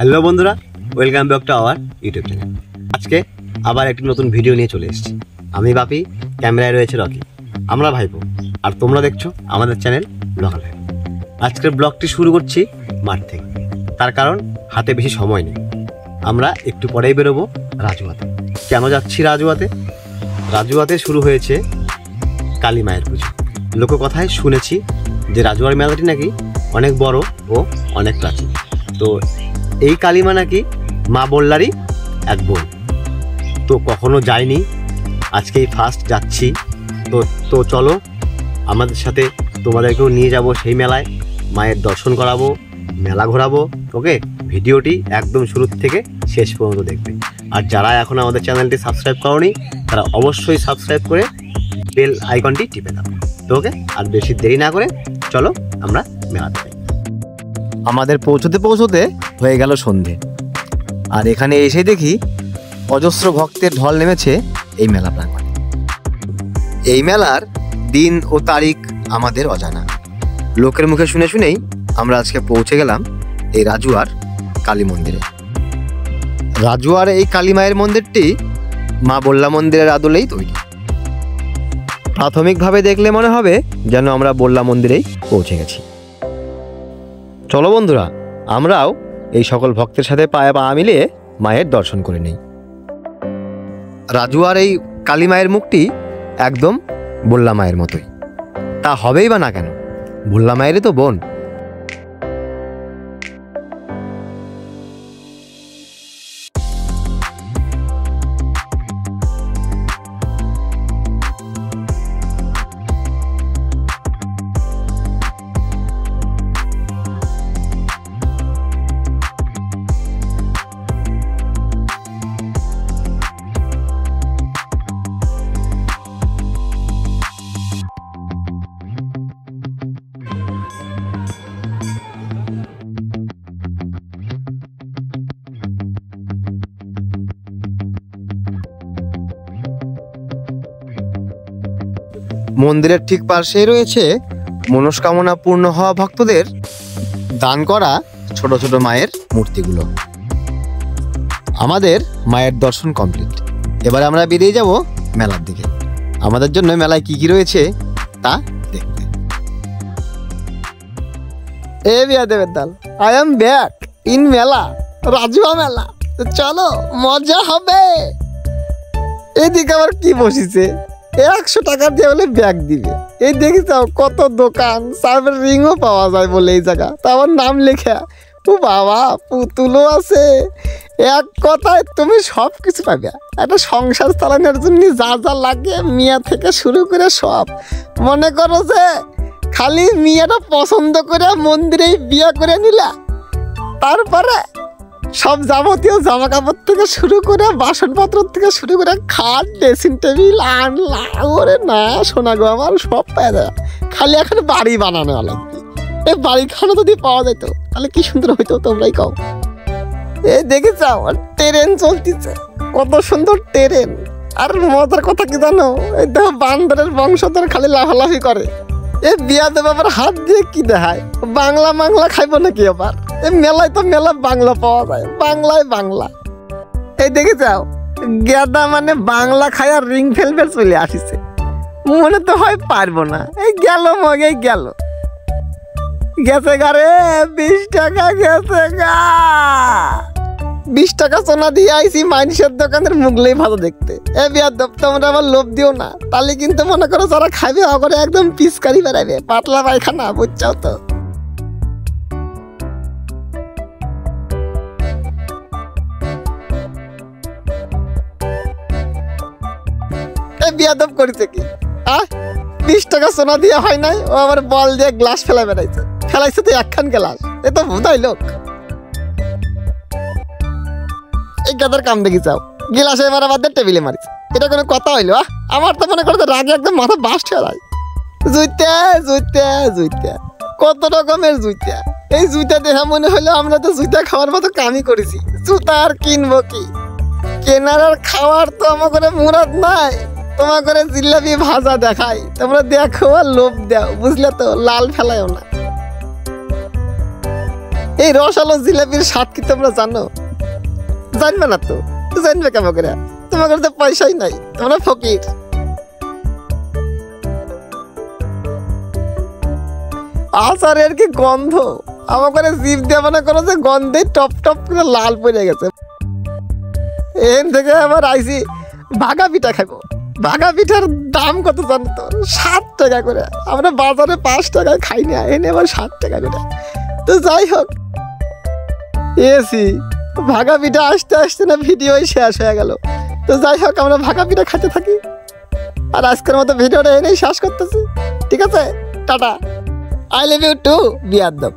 Hello বন্ধুরা, welcome back to our YouTube channel. আজকে আবার একটি নতুন ভিডিও নিয়ে চলে এসেছি। আমি বাপি, ক্যামেরায় রয়েছে রকি, আমরা ভাইপো, আর তোমরা দেখছো আমাদের চ্যানেল লোকাল ভাইপো। আজকের ব্লগটি শুরু করছি মাঠ থেকে, তার কারণ হাতে বেশি সময় নেই। আমরা একটু পরেই বেরোবো রাজুয়াতে। কেন যাচ্ছি রাজুয়াতে? রাজুয়াতে শুরু হয়েছে কালী মায়ের পুজো। লোককথায় শুনেছি যে রাজুয়ার মেলাটি নাকি অনেক বড় ও অনেক প্রাচীন। তো এই কালীমা নাকি মা বল্লারই এক বোন। তো কখনো যাইনি, আজকেই ফার্স্ট যাচ্ছি। তো চলো আমাদের সাথে, তোমাদেরকেও নিয়ে যাব সেই মেলায়, মায়ের দর্শন করাবো, মেলা ঘোরাবো। ওকে, ভিডিওটি একদম শুরু থেকে শেষ পর্যন্ত দেখবে। আর যারা এখন আমাদের চ্যানেলটি সাবস্ক্রাইব করোনি তারা অবশ্যই সাবস্ক্রাইব করে বেল আইকনটি টিপে দাও। তো ওকে, আর বেশি দেরি না করে চলো আমরা মেলাতে যাই। আমাদের পৌঁছতে হয়ে গেল সন্ধে, আর এখানে এসে দেখি অজস্র ভক্তের ঢল নেমেছে এই মেলা প্রাঙ্গণে। এই মেলার দিন ও তারিখ আমাদের অজানা, লোকের মুখে শুনে শুনেই আমরা আজকে পৌঁছে গেলাম এই রাজুয়ার কালী মন্দিরে। রাজুয়ার এই কালী মায়ের মন্দিরটি মা বল্লা মন্দিরের আদলেই তৈরি। প্রাথমিকভাবে দেখলে মনে হবে যেন আমরা বল্লা মন্দিরেই পৌঁছে গেছি। চলো বন্ধুরা, আমরাও এই সকল ভক্তের সাথে পায়ে পা মিলিয়ে মায়ের দর্শন করে নিই। রাজুয়ার এই কালী মায়ের মুখটি একদম বল্লা মায়ের মতোই। তা হবেই বা না কেন, বল্লা মায়েরই তো বোন। মন্দিরের ঠিক পাশেই রয়েছে মনস্কামনা পূর্ণ হওয়া ভক্তদের দান করা ছোট ছোট মায়ের মূর্তিগুলো। আমাদের মায়ের দর্শন কমপ্লিট, এবার আমরা বেরিয়ে যাব মেলার দিকে। আমাদের জন্য মেলায় কি কি রয়েছে তা দেখতে। এ বিয়া দেবের দাল, আই এম ব্যাক ইন মেলা, রাজুয়া মেলা। চলো, মজা হবে। এদিকে আবার কি বসেছে, 100 টাকা দিয়ে বলে ব্যাগ দিবে। এই দেখি যাও কত দোকান, সার্ভের রিংও পাওয়া যায় বলে এই জায়গা, তা আমার নাম লেখা। ও বাবা, পুতুলও আছে। এক কথায় তুমি সব কিছু পাবে। একটা সংসার চালানোর জন্য যা যা লাগে, মিয়া থেকে শুরু করে সব। মনে করো যে খালি মিয়াটা পছন্দ করে মন্দিরেই বিয়ে করে নিলা, তারপরে সব যাবতীয় জামা কাপড় থেকে শুরু করে বাসনপত্র থেকে শুরু করে খাট, ড্রেসিং টেবিল আনলা। ওরে না শোনা গো, আমার সব পাওয়া যায়। খালি এখন বাড়ি বানানো লাগবে। এই বাড়িখানা যদি পাওয়া যেত তাহলে কি সুন্দর হইতো, তোমরাই কও। এই দেখে যাও, ট্রেন চলতেছে, কত সুন্দর ট্রেন। আর মজার কথা কি জানো, এই দেখো বান্দরের বংশধর খালি লাফালাফি করে। এই বিয়া দেব আবার হাত দিয়ে কি দেখায়, বাংলা খাইবো নাকি আবার? এই মেলায় তো মেলা বাংলা পাওয়া যায়, বাংলায় বাংলা। এই দেখে যাও, গেদা মানে বাংলা খায় আর রিং ফেলবে চলে আসিছে। মনে তো হয় পারবো না। এই গেল মগে গেল, গেছে গা রে, 20 টাকা গেছে গা। 20 টাকা সোনা দিয়ে আইসি মানুষের দোকানের মুগলেই ভালো দেখতে। এ বিয়ার তোমরা আবার লোভ দিও না, তাহলে কিন্তু মনে করো যারা খাবে ওখানে একদম পিচকারি বেড়াবে, পাতলা পায়খানা, বুঝছাও তো। বিয়াদব করেছে কি, 20 টাকা সোনা দিয়ে হয় নাই, ও আবার বল দিয়ে গ্লাস ফেলাই ফেলাইছে তো একখান গ্লাস। এ তো ভুদাই লোক। এই গাদার কাম দেখি যাও, গিলাসে মারা বাদ দিয়ে টেবিলে মারিছে। এটা কোনো কথা হইলো? আমার তো মনে করতে রাগে একদম মাথা বাস্ট হয়ে যায়। জুইতা কত রকমের জুইতা। এই জুইতা দেখা মনে হলো আমরা তো জুইতা খাওয়ার মতো কামই করেছি। জুতা আর কিনবো কি, কেনার আর খাওয়ার তো আমার করে মুরাদ নাই। তোমার করে জিলাপি ভাজা দেখাই, তোমরা দেখো আর লোভ দাও, বুঝলে তো? লাল ফেলাইও না। এই রসালো জিলাপির স্বাদ কি তোমরা জানো? জানবে না তো জানবে কেমন করে? তোমার কাছে পয়সাই নাই, তোমরা ফকির। আচারের কি গন্ধ! আমার করে জিভ দিয়ে মনে করো যে গন্ধে টপ টপ করে লাল পড়ে গেছে। এখান থেকে আবার আইসি ভাগা পিঠা খাবো। ভাগা পিঠার দাম কত জানো তো? 7 টাকা করে। আমরা বাজারে 5 টাকায় খাই না, এনে আবার 7 টাকা করে। তো যাই হোক, এসি ভাগা পিঠা আসতে আসতে না ভিডিওই শেষ হয়ে গেল। তো যাই হোক, আমরা ভাগা পিঠা খেতে থাকি। আর আজকের মতো ভিডিওটা এনেই শেষ করতেছি। ঠিক আছে, tata. I love you too বিয়াদ্দব।